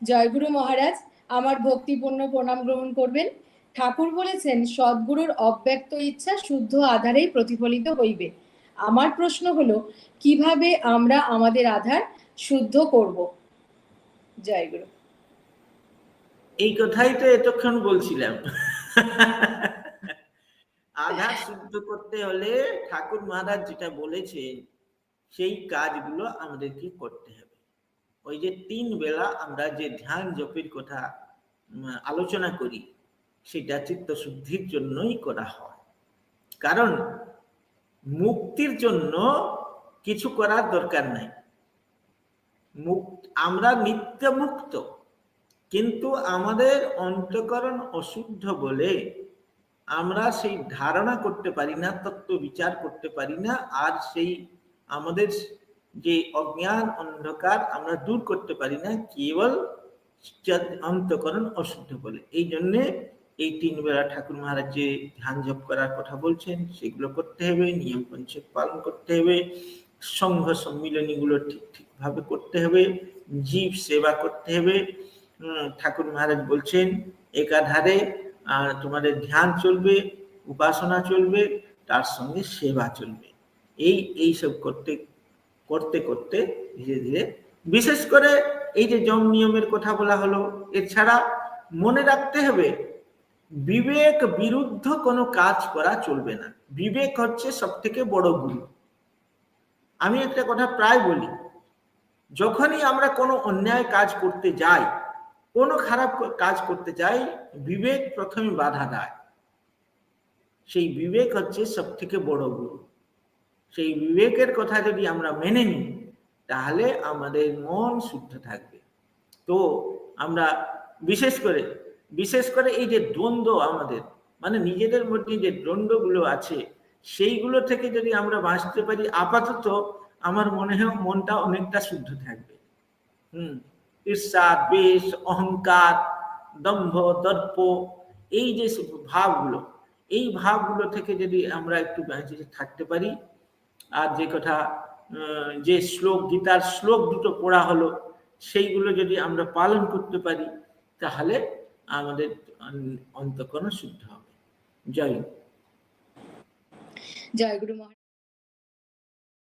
জয়গুরু মহারাজ, আমার ভক্তিপূর্ণ প্রণাম গ্রহণ করবেন। ঠাকুর বলেছেন সদ্গুরুর অব্যক্ত ইচ্ছা শুদ্ধ আধারেই প্রতিফলিত হইবে। আমার প্রশ্ন হলো, কিভাবে আমরা আমাদের আধার শুদ্ধ করব? জয়গুরু। এই কথাই তো এতক্ষণ বলছিলাম। আধার শুদ্ধ করতে হলে ঠাকুর মহারাজ যেটা বলেছেন সেই কাজগুলো আমাদেরকে করতে হবে। ওই যে 3 বেলা আমরা যে ধ্যান জপের কথা আলোচনা করি, সেটা চিত্ত শুদ্ধির জন্যই করা হয়। কারণ মুক্তির জন্য কিছু করার দরকার নাই। আমরা নিত্য মুক্ত, কিন্তু আমাদের অন্তঃকরণ অশুদ্ধ বলে আমরা সেই ধারণা করতে পারি না, তত্ত্ব বিচার করতে পারি না, আর সেই আমাদের যে অজ্ঞান অন্ধকার আমরা দূর করতে পারি না, কেবল অন্তঃকরণ অশুদ্ধ বলে। এই জন্যে এই 3 বেলা ঠাকুর মহারাজ যে ধ্যান জপ করার কথা বলছেন সেগুলো করতে হবে, নিয়ম পঞ্চক পালন করতে হবে, সংঘ সম্মিলনী গুলো ঠিক ভাবে করতে হবে, জীব সেবা করতে হবে। ঠাকুর মহারাজ বলছেন একাধারে তোমাদের ধ্যান চলবে, উপাসনা চলবে, তার সঙ্গে সেবা চলবে। এই সব করতে করতে করতে ধীরে ধীরে, বিশেষ করে এই যে যম নিয়মের কথা বলা হলো, এছাড়া মনে রাখতে হবে বিবেক বিরুদ্ধ কোনো কাজ করা চলবে না। বিবেক হচ্ছে সব থেকে বড় গুরু। আমি একটা কথা প্রায় বলি, যখনই আমরা কোনো অন্যায় কাজ করতে যাই, কোনো খারাপ কাজ করতে যাই, বিবেক প্রথমে বাধা দেয়। সেই বিবেক হচ্ছে সব থেকে বড় গুরু। সেই বিবেকের কথা যদি আমরা মেনে নিই, তাহলে আমাদের মন শুদ্ধ থাকবে। তো আমরা বিশেষ করে এই যে দ্বন্দ্ব আমাদের, মানে নিজেদের মধ্যে যে দ্বন্দ্বগুলো আছে, সেইগুলো থেকে যদি আমরা বাঁচতে পারি, আপাতত আমার মনে হয় মনটা অনেকটা শুদ্ধ থাকবে। ঈর্ষা, দ্বেষ, অহংকার, দম্ভ, দর্প, এই যে ভাবগুলো, এই ভাবগুলো থেকে যদি আমরা একটু বেঁচে থাকতে পারি, আর যে কথা যে শ্লোক, গীতার শ্লোক দুটো পড়া হলো, সেইগুলো যদি আমরা পালন করতে পারি, তাহলে আমাদের অন্তঃকরণ শুদ্ধ হবে। জয় গুরু। জয় গুরু মহারাজ।